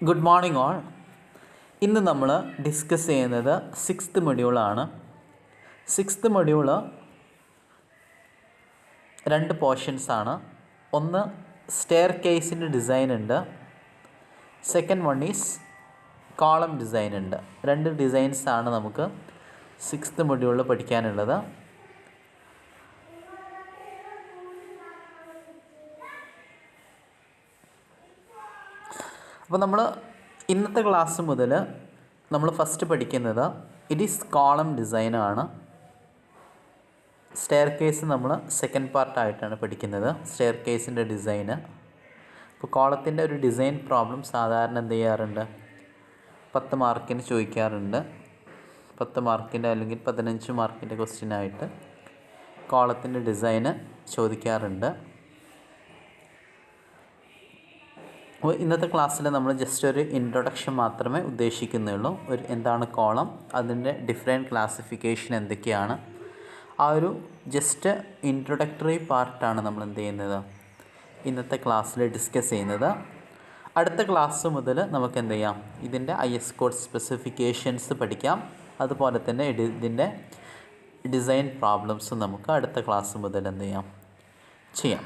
Good morning all. ഇന്ന് നമ്മൾ discuss ചെയ്യുന്നത് 6th മൊഡ്യൂളാണ്. 6th module 2 പോർഷൻസാണ്. ഒന്ന് സ്റ്റെയർ കേസിൻ്റെ ഡിസൈൻ ഉണ്ട്, second one is column design ഉണ്ട്. 2 ഡിസൈൻസാണ് നമുക്ക് 6th മൊഡ്യൂളിൽ പഠിക്കാനുള്ളത്. അപ്പോൾ നമ്മൾ ഇന്നത്തെ ക്ലാസ് മുതൽ നമ്മൾ ഫസ്റ്റ് പഠിക്കുന്നത് ഇറ്റ് ഈസ് കോളം ഡിസൈനാണ്. സ്റ്റെയർ കേസ് നമ്മൾ സെക്കൻഡ് പാർട്ടായിട്ടാണ് പഠിക്കുന്നത്, സ്റ്റെയർ കേസിൻ്റെ ഡിസൈന്. അപ്പോൾ കോളത്തിൻ്റെ ഒരു ഡിസൈൻ പ്രോബ്ലം സാധാരണ എന്ത് ചെയ്യാറുണ്ട്, 10 മാർക്കിന് ചോദിക്കാറുണ്ട്. 10 മാർക്കിൻ്റെ അല്ലെങ്കിൽ 15 മാർക്കിൻ്റെ ക്വസ്റ്റ്യനായിട്ട് കോളത്തിൻ്റെ ഡിസൈന് ചോദിക്കാറുണ്ട്. അപ്പോൾ ഇന്നത്തെ ക്ലാസ്സിൽ നമ്മൾ ജസ്റ്റ് ഒരു ഇൻട്രൊഡക്ഷൻ മാത്രമേ ഉദ്ദേശിക്കുന്നുള്ളൂ. എന്താണ് കോളം, അതിൻ്റെ ഡിഫറെൻറ്റ് ക്ലാസിഫിക്കേഷൻ എന്തൊക്കെയാണ്, ആ ഒരു ജസ്റ്റ് ഇൻട്രൊഡക്ടറി പാർട്ടാണ് നമ്മൾ എന്ത് ചെയ്യുന്നത് ഇന്നത്തെ ക്ലാസ്സിൽ ഡിസ്കസ് ചെയ്യുന്നത്. അടുത്ത ക്ലാസ് മുതൽ നമുക്ക് എന്ത് ചെയ്യാം, ഇതിൻ്റെ IS കോഡ് സ്പെസിഫിക്കേഷൻസ് പഠിക്കാം. അതുപോലെ തന്നെ ഇതിൻ്റെ ഡിസൈൻ പ്രോബ്ലംസ് നമുക്ക് അടുത്ത ക്ലാസ് മുതൽ എന്ത് ചെയ്യാം.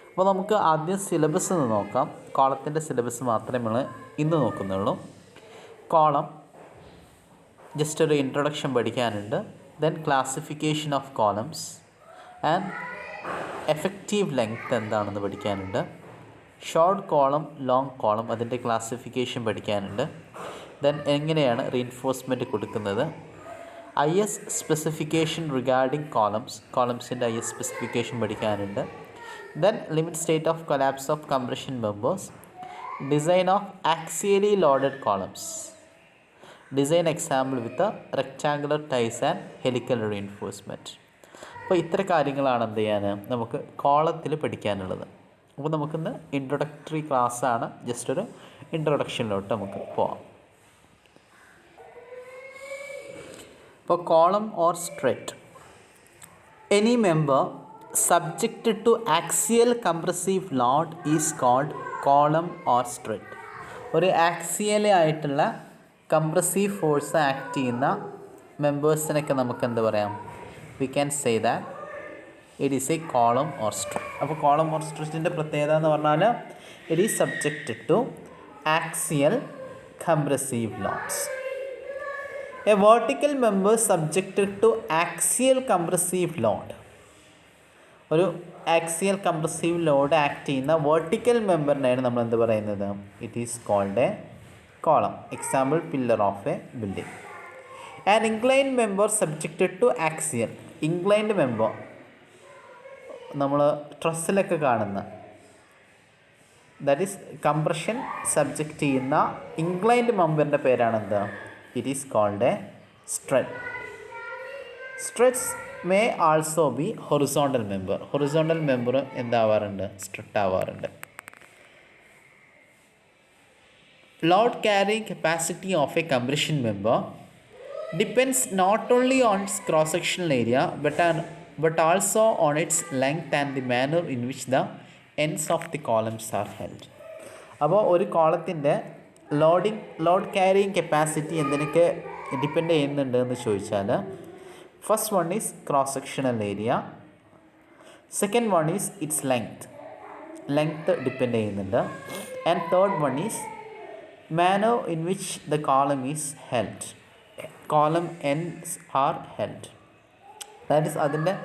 അപ്പോൾ നമുക്ക് ആദ്യം സിലബസ് ഒന്ന് നോക്കാം. കോളത്തിൻ്റെ സിലബസ് മാത്രമേ നമ്മൾ ഇന്ന് നോക്കുന്നുള്ളൂ. കോളം ജസ്റ്റ് ഒരു ഇൻട്രൊഡക്ഷൻ പഠിക്കാനുണ്ട്, then classification of columns and effective length എന്താണെന്ന് പഠിക്കാനുണ്ട്, ഷോർട്ട് കോളം, ലോങ് കോളം, അതിൻ്റെ ക്ലാസിഫിക്കേഷൻ പഠിക്കാനുണ്ട്, ദെൻ എങ്ങനെയാണ് റീഇൻഫോഴ്സ്മെൻറ്റ് കൊടുക്കുന്നത്, IS സ്പെസിഫിക്കേഷൻ റിഗാർഡിംഗ് കോളംസിൻ്റെ IS സ്പെസിഫിക്കേഷൻ പഠിക്കാനുണ്ട്, then limit state of collapse of compression members, design of axially loaded columns, design example with a rectangular ties and helical reinforcement. അപ്പോൾ ഇത്ര കാര്യങ്ങളാണ് എന്ത് ചെയ്യാൻ നമുക്ക് കോളത്തിൽ പഠിക്കാനുള്ളത്. അപ്പോൾ നമുക്കിന്ന് ഇൻട്രൊഡക്ടറി ക്ലാസ്സാണ്, ജസ്റ്റ് ഒരു ഇൻട്രൊഡക്ഷനിലോട്ട് നമുക്ക് പോവാം. ഇപ്പോൾ column or സ്ട്രെറ്റ്, any member subjected to axial compressive load is called column or strut. ഒരു ആക്സിയൽ ആയിട്ടുള്ള കംപ്രസീവ് ഫോഴ്സ് ആക്ട് ചെയ്യുന്ന മെമ്പേഴ്സിനൊക്കെ നമുക്ക് എന്ത് പറയാം, we can say that it is a column or strut. അപ്പോൾ കോളം ഓർ സ്ട്രറ്റിൻ്റെ പ്രത്യേകത എന്ന് പറഞ്ഞാൽ it is subjected to axial compressive loads. A vertical member subjected to axial compressive load, ഒരു ആക്സിയൽ കംപ്രസീവ് ലോഡ് ആക്ട് ചെയ്യുന്ന vertical മെമ്പറിനെയാണ് നമ്മൾ എന്ത് പറയുന്നത്, it is called a column. Example, pillar of a building. And inclined member subjected to axial, inclined member നമ്മൾ ട്രസ്സിലൊക്കെ കാണുന്ന, that is compression subject ചെയ്യുന്ന ഇൻക്ലൈൻഡ് മെമ്പറിൻ്റെ പേരാണ് എന്ത്, it is called a strut. Struts may also be horizontal member, horizontal member എന്താവാറുണ്ട്, strut ആവാറുണ്ട്. Load carrying capacity of a compression member depends not only on its cross sectional area but also on its length and the manner in which the ends of the columns are held. അപ്പോൾ ഒരു കോളത്തിൻ്റെ load carrying capacity എന്തിനൊക്കെ depend ചെയ്യുന്നുണ്ട് എന്ന് ചോദിച്ചാൽ, first one is cross sectional area, second one is its length depend ചെയ്യുന്നുണ്ട്, and third one is manner in which the column is held, column ends are held. That is അതിൻ്റെ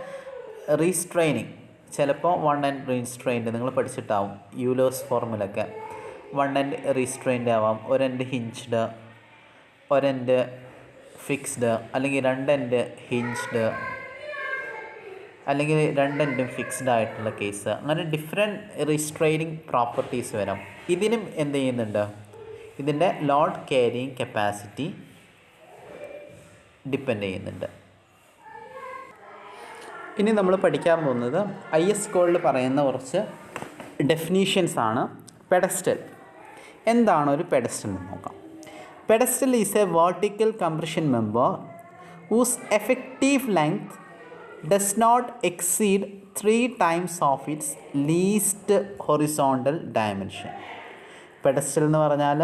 restraining. ചിലപ്പോൾ 1 end restrained നിങ്ങൾ പഠിച്ചിട്ടാവും, Euler's ഫോർമുലൊക്കെ. 1 end restrained ആവാം, ഒരു end hinged, ഒരു end fixed, അല്ലെങ്കിൽ 2 end ഹിഞ്ച്ഡ്, അല്ലെങ്കിൽ 2 end ഫിക്സ്ഡ് ആയിട്ടുള്ള കേസ്. അങ്ങനെ ഡിഫറെൻറ്റ് റീസ്ട്രെയിനിങ് പ്രോപ്പർട്ടീസ് വരാം. ഇതിനും എന്ത് ചെയ്യുന്നുണ്ട്, ഇതിൻ്റെ ലോഡ് ക്യാരിയിങ് കപ്പാസിറ്റി ഡിപ്പെൻഡ് ചെയ്യുന്നുണ്ട്. ഇനി നമ്മൾ പഠിക്കാൻ പോകുന്നത് IS കോഡിൽ പറയുന്ന കുറച്ച് ഡെഫിനീഷൻസ് ആണ്. പെഡസ്റ്റൽ, എന്താണ് ഒരു പെഡസ്റ്റൽ എന്ന് നോക്കാം. Pedestal is a vertical compression member whose effective length does not exceed 3 times of its least horizontal dimension. Pedestal എന്ന് പറഞ്ഞാൽ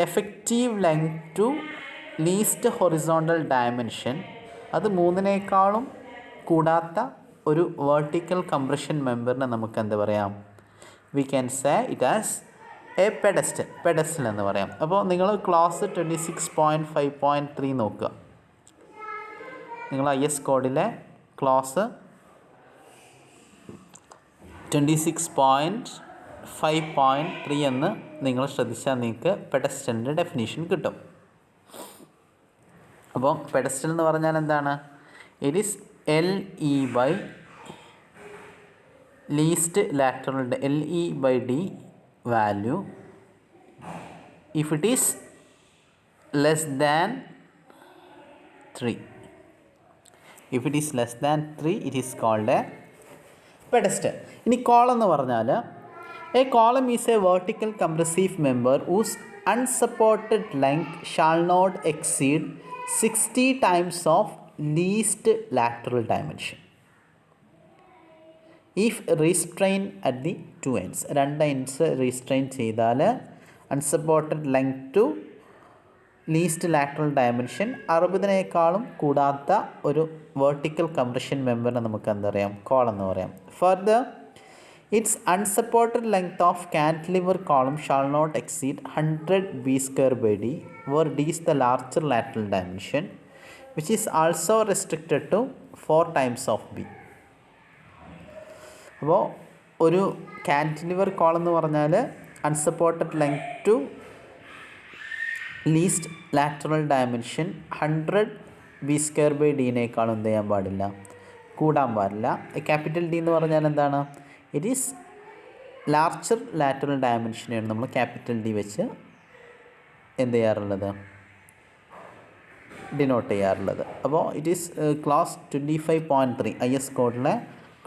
effective length to least horizontal dimension, അത് 3 കൂടാത്ത ഒരു വെർട്ടിക്കൽ കംപ്രഷൻ മെമ്പറിനെ നമുക്ക് എന്ത് പറയാം? We can say it as A pedestal എന്ന് പറയാം. അപ്പോൾ നിങ്ങൾ ക്ലാസ് 26.5.3 നോക്കുക. നിങ്ങൾ IS കോഡിലെ ക്ലാസ് 26.5.3 എന്ന് നിങ്ങൾ ശ്രദ്ധിച്ചാൽ നിങ്ങൾക്ക് പെഡസ്റ്റലിൻ്റെ ഡെഫിനേഷൻ കിട്ടും. അപ്പോൾ പെഡസ്റ്റൽ എന്ന് പറഞ്ഞാൽ എന്താണ്? It is LE least lateral LE/D value if it is less than 3. If it is less than 3, it is called a pedestal. ഇനി കോളം എന്ന് പറഞ്ഞാൽ A column is A vertical compressive member whose unsupported length shall not exceed 60 times of least lateral dimension if restrained at the 2 ends. 2 ends restrain ചെയ്താൽ unsupported length to least lateral dimension 60 കൂടാത്ത ഒരു vertical compression മെമ്പറിനെ നമുക്ക് എന്താ പറയാം? Column എന്ന് പറയാം. Further it's unsupported length of cantilever column shall not exceed 100 b²/d where d is the larger lateral dimension which is also restricted to 4 times of b. അപ്പോൾ ഒരു കാൻറ്റിലിവർ column എന്ന് പറഞ്ഞാൽ unsupported length to least lateral dimension 100 b²/d എന്ത് ചെയ്യാൻ പാടില്ല? കൂടാൻ പാടില്ല. Capital D എന്ന് പറഞ്ഞാൽ എന്താണ്? ഇറ്റ് ഈസ് ലാർജർ ലാറ്ററൽ ഡയമെൻഷനെയാണ് നമ്മൾ ക്യാപിറ്റൽ D വെച്ച് എന്ത് ചെയ്യാറുള്ളത്? ഡിനോട്ട് ചെയ്യാറുള്ളത്. അപ്പോൾ ഇറ്റ് ഈസ് ക്ലാസ് 25.3 IS കോഡിലെ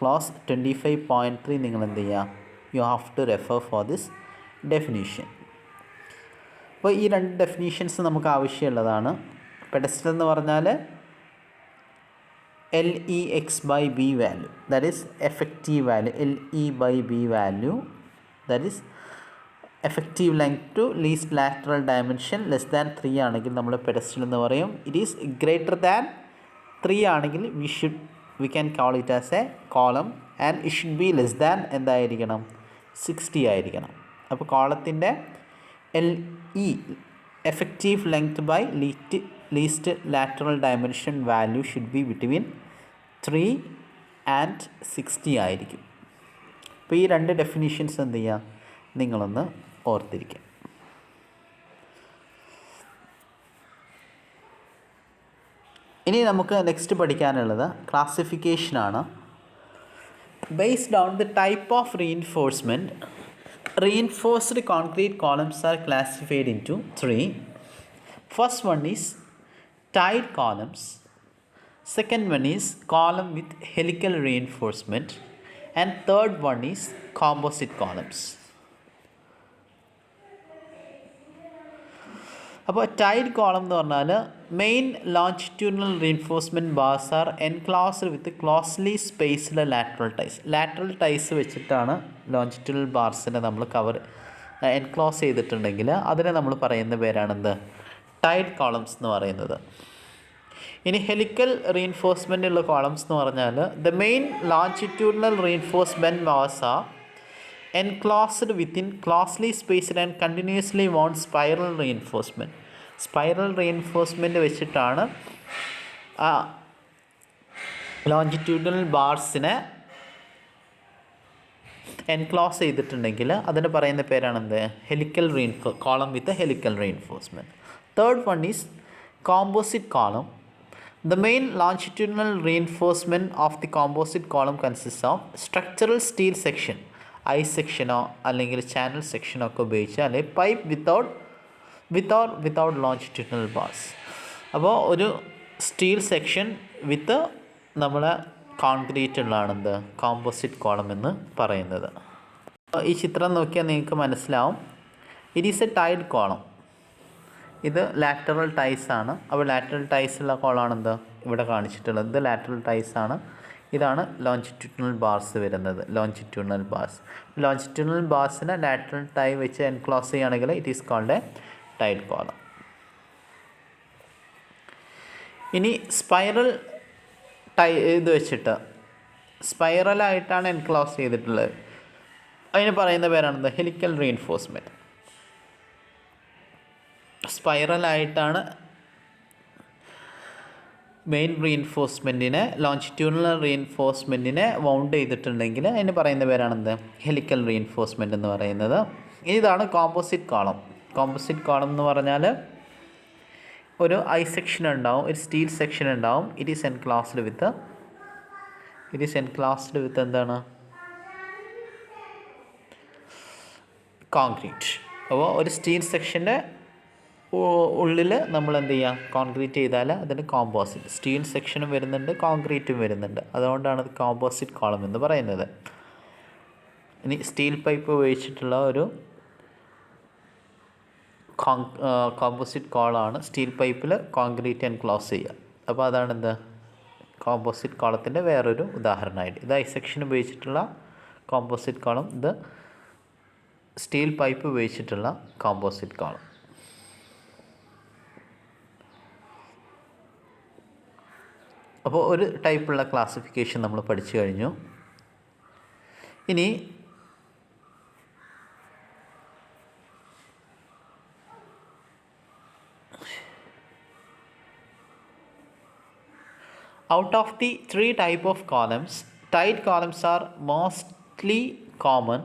ക്ലാസ് 25.3 നിങ്ങൾ എന്ത് ചെയ്യുക? You have to refer for this definition. അപ്പോൾ ഈ 2 ഡെഫിനീഷൻസ് നമുക്ക് ആവശ്യമുള്ളതാണ്. പെഡസ്റ്റൽ എന്ന് പറഞ്ഞാൽ LEX/B value, that is effective value. LE/B value, that is effective length to least lateral dimension less than 3 ആണെങ്കിൽ നമ്മൾ പെഡസ്റ്റൽ എന്ന് പറയും. ഇറ്റ് ഈസ് ഗ്രേറ്റർ ദാൻ 3 ആണെങ്കിൽ we can call it as a column and it should be less than എന്തായിരിക്കണം? 60 ആയിരിക്കണം. അപ്പോൾ കോളത്തിൻ്റെ LE effective length by least lateral dimension value should be between 3 and 60 ആയിരിക്കും. അപ്പോൾ ഈ 2 ഡെഫിനിഷൻസ് എന്ത് ചെയ്യുക? നിങ്ങളൊന്ന് ഓർത്തിരിക്കുക. ഇനി നമുക്ക് നെക്സ്റ്റ് പഠിക്കാനുള്ളത് ക്ലാസിഫിക്കേഷനാണ്. Based on the type of reinforcement, reinforced concrete columns are classified in to 3. First one is tied columns, second one is column with helical reinforcement and third one is composite columns. അപ്പോൾ tied column എന്ന് പറഞ്ഞാൽ main longitudinal reinforcement bars are enclosed with closely spaced lateral ties വെച്ചിട്ടാണ് longitudinal ബാർസിനെ നമ്മൾ enclose ചെയ്തിട്ടുണ്ടെങ്കിൽ അതിനെ നമ്മൾ പറയുന്ന പേരാണെന്ത്? ടൈഡ് കോളംസ് എന്ന് പറയുന്നത്. ഇനി ഹെലിക്കൽ റീഇൻഫോഴ്സ്മെൻ്റ് ഉള്ള കോളംസ് എന്ന് പറഞ്ഞാൽ the main longitudinal reinforcement bars are enclosed within closely spaced and continuously wound spiral reinforcement. Spiral reinforcement വെച്ചിട്ടാണ് ലോഞ്ചിറ്റ്യൂഡിനൽ ബാർസിനെ എൻക്ലോസ് ചെയ്തിട്ടുണ്ടെങ്കിൽ അതിന് പറയുന്ന പേരാണെന്ത്? Helical column with helical reinforcement. Third one is composite column. The main longitudinal reinforcement of the composite column consists of structural steel section, I സെക്ഷനോ അല്ലെങ്കിൽ channel സെക്ഷനോ ഒക്കെ ഉപയോഗിച്ച് അല്ലെങ്കിൽ പൈപ്പ് വിത്തൗട്ട് ലോഞ്ചിറ്റ്യൂഡിനൽ ബാർസ്. അപ്പോൾ ഒരു സ്റ്റീൽ സെക്ഷൻ വിത്ത് നമ്മളെ concrete ഉള്ളതാണെന്ത്? Composite column എന്ന് പറയുന്നത്. ഈ ചിത്രം നോക്കിയാൽ നിങ്ങൾക്ക് മനസ്സിലാവും. It is a tied column. ഇത് ലാറ്ററൽ ടൈസ് ആണ്. അപ്പോൾ ലാറ്ററൽ ടൈസ് ഉള്ള കോളമാണെന്ത് ഇവിടെ കാണിച്ചിട്ടുള്ളത്? ഇത് ലാറ്ററൽ ടൈസ് ആണ്. ഇതാണ് ലോഞ്ചിറ്റ്യൂഡിനൽ ബാർസ് വരുന്നത്. ലോഞ്ചിറ്റ്യൂഡിനൽ ബാർസിനെ ലാറ്ററൽ ടൈ വെച്ച് എൻക്ലോസ് ചെയ്യുകയാണെങ്കിൽ it is called a tied column. ഇനി സ്പൈറൽ ഇത് വെച്ചിട്ട് സ്പൈറലായിട്ടാണ് എൻക്ലോസ് ചെയ്തിട്ടുള്ളത്. അതിന് പറയുന്ന പേരാണെന്ത്? Helical reinforcement. സ്പൈറലായിട്ടാണ് മെയിൻ റീഇൻഫോഴ്സ്മെൻറ്റിനെ, ലോഞ്ചിറ്റ്യൂഡിനൽ റീഇൻഫോഴ്സ്മെൻറ്റിനെ വൗണ്ട് ചെയ്തിട്ടുണ്ടെങ്കിൽ അതിന് പറയുന്ന പേരാണെന്ത്? ഹെലിക്കൽ റീഇൻഫോഴ്സ്മെൻറ്റ് എന്ന് പറയുന്നത്. ഇതാണ് കോമ്പോസിറ്റ് കോളം. കോമ്പോസിറ്റ് കോളം എന്ന് പറഞ്ഞാൽ ഒരു ഐ സെക്ഷൻ ഉണ്ടാവും, ഒരു സ്റ്റീൽ സെക്ഷൻ ഉണ്ടാവും. ഇറ്റ് ഈസ് എൻക്ലോസ്ഡ് വിത്ത് എന്താണ്? കോൺക്രീറ്റ്. അപ്പോൾ ഒരു സ്റ്റീൽ സെക്ഷൻ്റെ ഉള്ളിൽ നമ്മൾ എന്ത് ചെയ്യുക? കോൺക്രീറ്റ് ചെയ്താൽ അതിന് കോമ്പോസിറ്റ്. സ്റ്റീൽ സെക്ഷനും വരുന്നുണ്ട്, കോൺക്രീറ്റും വരുന്നുണ്ട്. അതുകൊണ്ടാണ് അത് കോമ്പോസിറ്റ് കോളം എന്ന് പറയുന്നത്. ഇനി സ്റ്റീൽ പൈപ്പ് ഉപയോഗിച്ചിട്ടുള്ള ഒരു കോമ്പോസിറ്റ് കോളമാണ്. സ്റ്റീൽ പൈപ്പിൽ കോൺക്രീറ്റ് എൻക്ലോസ് ചെയ്യുക. അപ്പോൾ അതാണ് എന്ത്? കോമ്പോസിറ്റ് കോളത്തിൻ്റെ വേറൊരു ഉദാഹരണമായിട്ട്. ഇത് ഐ സെക്ഷൻ ഉപയോഗിച്ചിട്ടുള്ള കോമ്പോസിറ്റ് കോളം, ഇത് സ്റ്റീൽ പൈപ്പ് ഉപയോഗിച്ചിട്ടുള്ള കോമ്പോസിറ്റ് കോളം. അപ്പോൾ ഒരു ടൈപ്പുള്ള ക്ലാസിഫിക്കേഷൻ നമ്മൾ പഠിച്ചു കഴിഞ്ഞു. ഇനി out of the three type of columns, tied columns are mostly common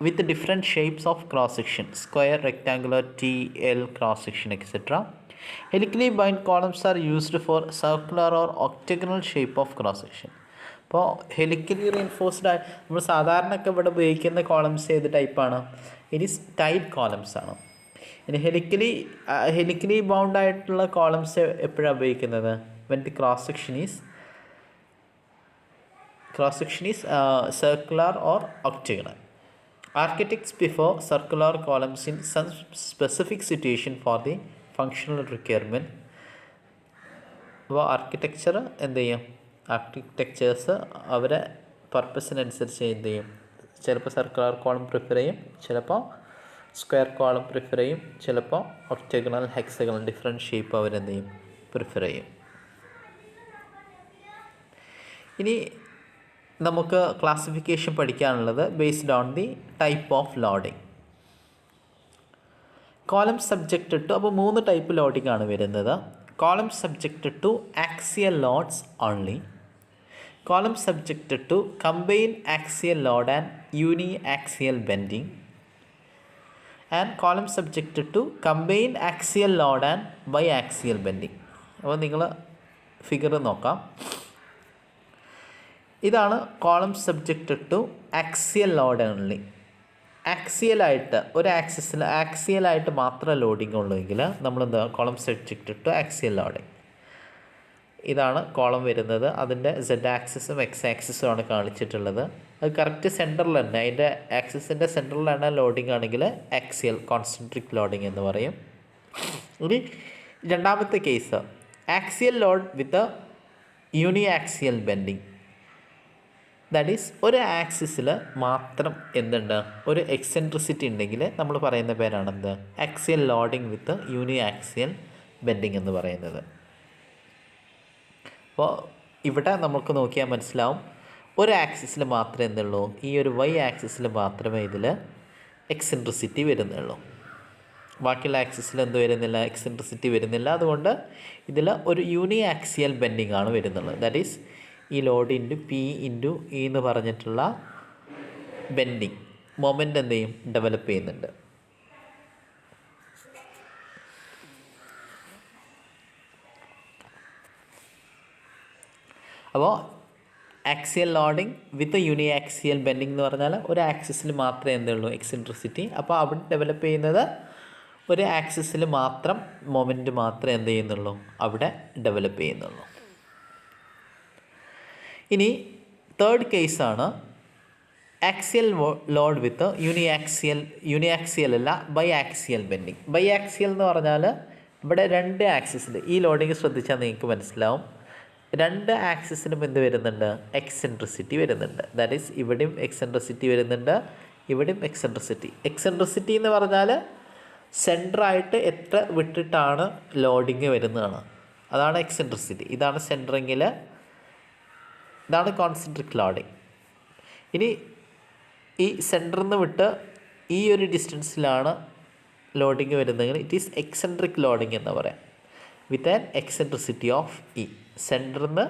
with different shapes of cross section: square, rectangular, T, L cross section, etc. Helically bound columns are used for circular or octagonal shape of cross section. അപ്പോൾ helically reinforced ആയി നമ്മൾ സാധാരണയൊക്കെ ഇവിടെ ഉപയോഗിക്കുന്ന columns ഏത് ടൈപ്പാണ്? It is tied columns ആണ്. ഇനി helically bound ആയിട്ടുള്ള കോളംസ് എപ്പോഴാണ് ഉപയോഗിക്കുന്നത്? when the cross section is circular or octagonal. Architects prefer circular columns in some specific situation for the functional requirement. അപ്പോൾ ആർക്കിടെക്ചർ എന്ത് ചെയ്യും? ആർക്കിടെക്ചേഴ്സ് അവരെ പർപ്പസിനനുസരിച്ച് എന്ത് ചെയ്യും? ചിലപ്പോൾ സർക്കുലർ കോളം പ്രിഫർ ചെയ്യും, ചിലപ്പോൾ സ്ക്വയർ കോളം പ്രിഫർ ചെയ്യും, ചിലപ്പോൾ ഒക്ടഗണൽ, ഹെക്സഗണൽ ഡിഫറെൻറ്റ് ഷേപ്പ് അവരെന്ത് ചെയ്യും? പ്രിഫർ ചെയ്യും. ഇനി നമുക്ക് ക്ലാസിഫിക്കേഷൻ പഠിക്കാനുള്ളത് based on the type of loading. Column subjected to, അപ്പോൾ 3 ടൈപ്പ് ലോഡിംഗ് ആണ് വരുന്നത്. Column subjected to axial loads only, column subjected to combine axial load and uniaxial bending, and column subjected to combine axial load and biaxial bending. അപ്പോൾ നിങ്ങൾ figure നോക്കാം. ഇതാണ് column subjected to axial load only. ആക്സിയലായിട്ട് ഒരു ആക്സിയലായിട്ട് മാത്രം loading ഉള്ളെങ്കിൽ നമ്മളെന്താ? Column subjected to axial loading. ഇതാണ് കോളം വരുന്നത്. അതിൻ്റെ Z ആക്സിസും X ആക്സിസും ആണ് കാണിച്ചിട്ടുള്ളത്. അത് കറക്റ്റ് സെൻറ്ററിൽ തന്നെ, അതിൻ്റെ ആക്സിസിൻ്റെ സെൻറ്ററിൽ തന്നെ ലോഡിങ് ആണെങ്കിൽ ആക്സിയൽ കോൺസെൻട്രിക് ലോഡിങ് എന്ന് പറയും. ഇനി രണ്ടാമത്തെ case axial load with uniaxial bending. That is ഒരു ആക്സിസിൽ മാത്രം എന്തുണ്ട്? ഒരു എക്സെൻട്രിസിറ്റി ഉണ്ടെങ്കിൽ നമ്മൾ പറയുന്ന പേരാണെന്ത്? ആക്സിയൽ ലോഡിങ് വിത്ത് യൂണി ആക്സിയൽ ബെൻഡിങ് എന്ന് പറയുന്നത്. അപ്പോൾ ഇവിടെ നമുക്ക് നോക്കിയാൽ മനസ്സിലാവും, ഒരു ആക്സിസിൽ മാത്രമേ എന്തുള്ളൂ? ഈ ഒരു Y ആക്സിസിൽ മാത്രമേ ഇതിൽ എക്സെൻട്രിസിറ്റി വരുന്നുള്ളൂ. ബാക്കിയുള്ള ആക്സിസിൽ എന്ത് വരുന്നില്ല? എക്സെൻട്രിസിറ്റി വരുന്നില്ല. അതുകൊണ്ട് ഇതിൽ ഒരു യൂണി ആക്സിയൽ ബെൻഡിങ് ആണ് വരുന്നുള്ളത്. ദാറ്റ് ഈസ് ഈ load into P into E എന്ന് പറഞ്ഞിട്ടുള്ള ബെൻഡിങ് മൊമെൻ്റ് എന്ത് ചെയ്യും? ഡെവലപ്പ് ചെയ്യുന്നുണ്ട്. അപ്പോൾ ആക്സിയൽ ലോഡിങ് വിത്ത് യൂണി ആക്സിയൽ ബെൻഡിങ് എന്ന് പറഞ്ഞാൽ ഒരു ആക്സിസിൽ മാത്രമേ എന്തുള്ളൂ? എക്സെൻട്രിസിറ്റി. അപ്പോൾ അവിടെ ഡെവലപ്പ് ചെയ്യുന്നത് ഒരു ആക്സിസിൽ മാത്രം മൊമെൻറ്റ് മാത്രമേ എന്ത് ചെയ്യുന്നുള്ളൂ? അവിടെ ഡെവലപ്പ് ചെയ്യുന്നുള്ളൂ. ഇനി തേർഡ് കേസാണ് axial load with uniaxial അല്ല biaxial bending. Biaxial എന്ന് പറഞ്ഞാൽ ഇവിടെ 2 ആക്സിസിൽ ഈ ലോഡിങ് ശ്രദ്ധിച്ചാൽ നിങ്ങൾക്ക് മനസ്സിലാവും. രണ്ട് ആക്സിസിനും എന്ത് വരുന്നുണ്ട്? എക്സെൻട്രിസിറ്റി വരുന്നുണ്ട്. ദാറ്റ് ഈസ് ഇവിടെയും എക്സെൻട്രിസിറ്റി വരുന്നുണ്ട്, ഇവിടെയും എക്സെൻട്രിസിറ്റി. എക്സെൻട്രിസിറ്റി എന്ന് പറഞ്ഞാൽ സെൻറ്ററായിട്ട് എത്ര വിട്ടിട്ടാണ് ലോഡിങ് വരുന്നതാണ്, അതാണ് എക്സെൻട്രിസിറ്റി. ഇതാണ് സെൻറ്ററിങ്ങിൽ, ഇതാണ് കോൺസെൻട്രിക് ലോഡിങ്. ഇനി ഈ സെൻറ്ററിൽ നിന്ന് വിട്ട് ഈ ഒരു ഡിസ്റ്റൻസിലാണ് ലോഡിങ് വരുന്നതെങ്കിൽ ഇറ്റ് ഈസ് എക്സെൻട്രിക് ലോഡിങ് എന്ന് പറയാം, with an eccentricity of E. സെൻറ്ററിൽ നിന്ന്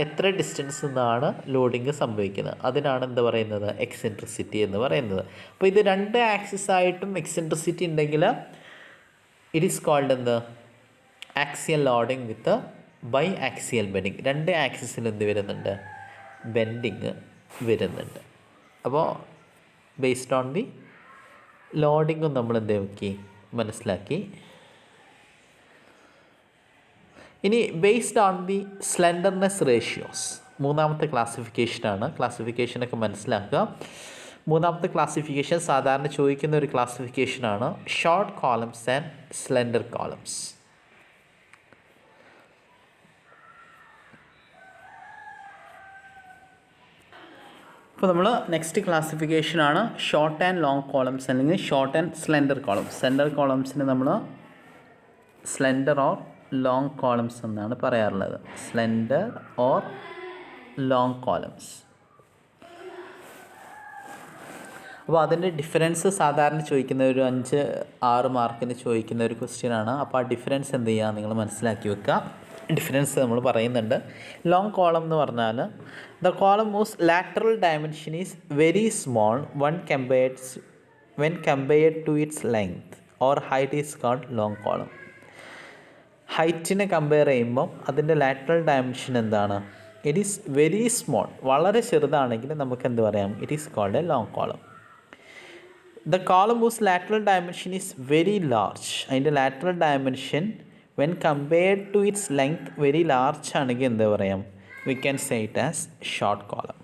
എത്ര ഡിസ്റ്റൻസ് നിന്നാണ് ലോഡിങ് സംഭവിക്കുന്നത്, അതിനാണ് എന്ത് പറയുന്നത്? എക്സെൻട്രിസിറ്റി എന്ന് പറയുന്നത്. അപ്പോൾ ഇത് രണ്ട് ആക്സിസ് ആയിട്ടും എക്സെൻട്രിസിറ്റി ഉണ്ടെങ്കിൽ ഇറ്റ് ഈസ് കോൾഡ് എന്ത്? Axial loading with biaxial bending. രണ്ട് ആക്സിസിൽ എന്ത് വരുന്നുണ്ട്? ബെൻഡിങ് വരുന്നുണ്ട്. അപ്പോൾ ബേസ്ഡ് ഓൺ ദി ലോഡിങ്ങും നമ്മൾ എന്ത് നോക്കി മനസ്സിലാക്കി. ഇനി based on the slenderness ratios, മൂന്നാമത്തെ ക്ലാസിഫിക്കേഷനാണ്. ക്ലാസിഫിക്കേഷനൊക്കെ മനസ്സിലാക്കുക. മൂന്നാമത്തെ ക്ലാസിഫിക്കേഷൻ സാധാരണ ചോദിക്കുന്ന ഒരു ക്ലാസിഫിക്കേഷനാണ് short columns and slender columns. അപ്പോൾ നമ്മൾ നെക്സ്റ്റ് ക്ലാസിഫിക്കേഷനാണ് ഷോർട്ട് ആൻഡ് ലോങ് കോളംസ് അല്ലെങ്കിൽ short and slender columns. Slender കോളംസിന് നമ്മൾ സ്ലെൻഡർ ഓർ ലോങ് കോളംസ് എന്നാണ് പറയാറുള്ളത്. Slender or long columns. അപ്പോൾ അതിൻ്റെ ഡിഫറൻസ് സാധാരണ ചോദിക്കുന്ന ഒരു 5-6 മാർക്കിന് ചോദിക്കുന്ന ഒരു ക്വസ്റ്റ്യനാണ്. അപ്പോൾ ആ ഡിഫറൻസ് എന്ത് ചെയ്യുക, നിങ്ങൾ മനസ്സിലാക്കി വെക്കുക. ഡിഫറൻസ് നമ്മൾ പറയുന്നുണ്ട്. ലോങ് കോളം എന്ന് പറഞ്ഞാൽ the column whose lateral dimension is very small when compared to its length or height is called long column. ഹൈറ്റിനെ കമ്പയർ ചെയ്യുമ്പം അതിൻ്റെ ലാറ്ററൽ ഡയമെൻഷൻ എന്താണ്? ഇറ്റ് ഈസ് വെരി സ്മോൾ, വളരെ ചെറുതാണെങ്കിൽ നമുക്ക് എന്ത് പറയാം? It is called a long column. The column whose lateral dimension is very large. അതിൻ്റെ lateral dimension when compared to its length very large ആണെങ്കിൽ എന്താ പറയാം? We can say it as short column.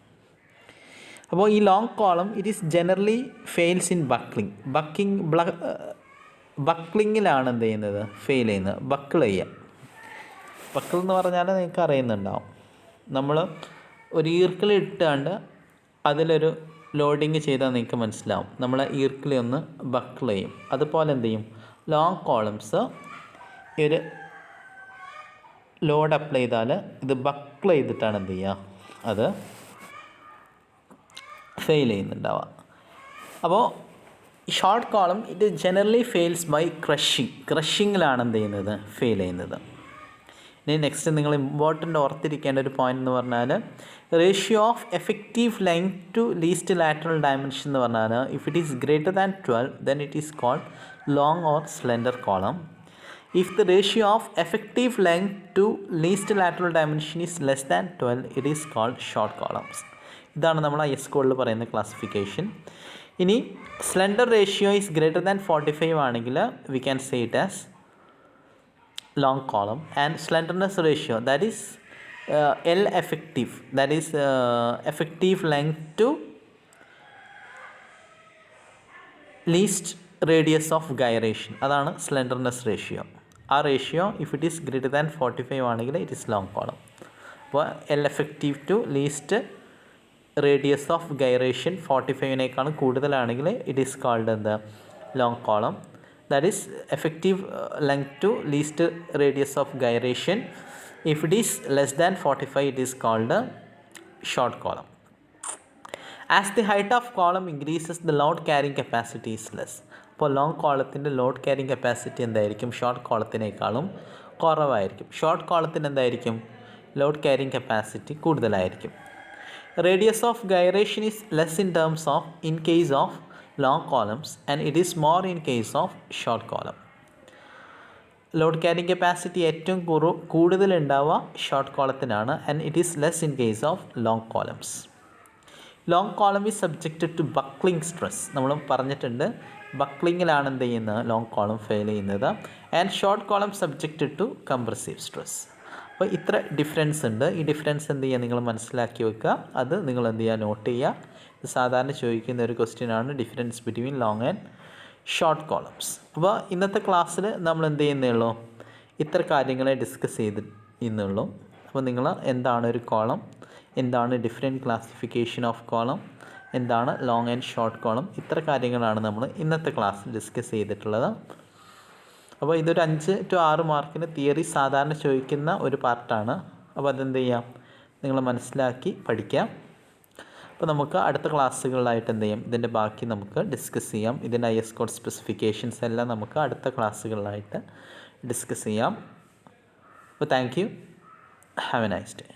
അപ്പോൾ ഈ long column it is generally fails in buckling. ബക്ലിങ്ങിലാണ് എന്ത് ചെയ്യുന്നത്? Fail ചെയ്യുന്നത്. ബക്കിൾ ചെയ്യാം. ബക്കിൾ എന്ന് പറഞ്ഞാൽ നിങ്ങൾക്ക് അറിയുന്നുണ്ടാവും, നമ്മൾ ഒരു ഈർക്കിളി ഇട്ടാണ്ട് അതിലൊരു ലോഡിങ് ചെയ്താൽ നിങ്ങൾക്ക് മനസ്സിലാവും. നമ്മൾ ഈർക്കിളി ഒന്ന് ബക്കിൾ ചെയ്യും. അതുപോലെ എന്ത് ചെയ്യും? ലോങ് കോളംസ് ഈ ഒരു ലോഡ് അപ്ലൈ ചെയ്താൽ ഇത് ബക്കിൾ ചെയ്തിട്ടാണ് എന്ത് ചെയ്യുക? അത് ഫെയിൽ ചെയ്യുന്നുണ്ടാവുക. അപ്പോൾ ഷോർട്ട് കോളം ഇത് ജനറലി ഫെയിൽസ് ബൈ ക്രഷിങ്ങിലാണ് എന്ത് ചെയ്യുന്നത്? ഫെയിൽ ചെയ്യുന്നത്. ഇനി നെക്സ്റ്റ് നിങ്ങൾ ഇമ്പോർട്ടൻ്റ് ഓർത്തിരിക്കേണ്ട ഒരു പോയിന്റ് എന്ന് പറഞ്ഞാൽ ratio of effective length to least lateral dimension എന്ന് പറഞ്ഞാൽ if it is greater than 12 then it is called long or slender column. If the ratio of effective length to least lateral dimension is less than 12, it is called short columns. ഇതാണ് നമ്മൾ I S കോഡിൽ പറയുന്ന classification. ഇനി slender ratio is greater than 45 ആണെങ്കിൽ we can say it as long column. And slenderness ratio that is L effective, that is effective length to least radius of gyration, അതാണ് slenderness ratio. ആ ratio if it is greater than 45 ആണെങ്കിൽ it is long column. അപ്പോൾ L effective to least radius of gyration 45-നേക്കാളും കൂടുതലാണെങ്കിൽ it is called എന്താ? Long column. That is effective length to least radius of gyration. If it is less than 45 it is called short column. As the height of column increases the load carrying capacity is less. അപ്പോൾ long കോളത്തിൻ്റെ load carrying capacity എന്തായിരിക്കും? Short കോളത്തിനേക്കാളും കുറവായിരിക്കും. Short കോളത്തിന് എന്തായിരിക്കും? Load carrying capacity കൂടുതലായിരിക്കും. Radius of gyration is less in case of long columns and it is more in case of short column. Load carrying capacity ഏറ്റവും കൂടുതലുണ്ടാവുക short കോളത്തിനാണ് and it is less in case of long columns. Long column is subjected to buckling stress. നമ്മൾ പറഞ്ഞിട്ടുണ്ട് ബക്ലിങ്ങിലാണ് എന്ത് ചെയ്യുന്നത്? Long column fail ചെയ്യുന്നത്. And short column subjected to compressive stress. അപ്പോൾ ഇത്ര ഡിഫറൻസ് ഉണ്ട്. ഈ ഡിഫറൻസ് എന്ത് ചെയ്യുക? നിങ്ങൾ മനസ്സിലാക്കി വെക്കുക. അത് നിങ്ങൾ എന്ത് ചെയ്യുക? നോട്ട് ചെയ്യുക. ഇത് സാധാരണ ചോദിക്കുന്ന ഒരു ക്വസ്റ്റ്യനാണ്, difference between long and short columns. അപ്പോൾ ഇന്നത്തെ ക്ലാസ്സിൽ നമ്മൾ എന്ത് ചെയ്യുന്നേ ഉള്ളൂ? ഇത്ര കാര്യങ്ങളെ ഡിസ്കസ് ചെയ്തിരുന്നുള്ളൂ. അപ്പോൾ നിങ്ങൾ എന്താണ് ഒരു കോളം, എന്താണ് ഡിഫറെൻറ്റ് ക്ലാസിഫിക്കേഷൻ ഓഫ് കോളം, എന്താണ് ലോങ് ആൻഡ് ഷോർട്ട് കോളം, ഇത്ര കാര്യങ്ങളാണ് നമ്മൾ ഇന്നത്തെ ക്ലാസ്സിൽ ഡിസ്കസ് ചെയ്തിട്ടുള്ളത്. അപ്പോൾ ഇതൊരു 5 to 6 മാർക്കിന് തിയറി സാധാരണ ചോദിക്കുന്ന ഒരു പാർട്ടാണ്. അപ്പോൾ അതെന്ത് ചെയ്യാം, നിങ്ങൾ മനസ്സിലാക്കി പഠിക്കാം. അപ്പോൾ നമുക്ക് അടുത്ത ക്ലാസ്സുകളിലായിട്ട് എന്ത് ചെയ്യാം, ഇതിൻ്റെ ബാക്കി നമുക്ക് ഡിസ്കസ് ചെയ്യാം. ഇതിൻ്റെ IS കോഡ് സ്പെസിഫിക്കേഷൻസ് എല്ലാം നമുക്ക് അടുത്ത ക്ലാസ്സുകളിലായിട്ട് ഡിസ്കസ് ചെയ്യാം. അപ്പോൾ thank you, have A nice day.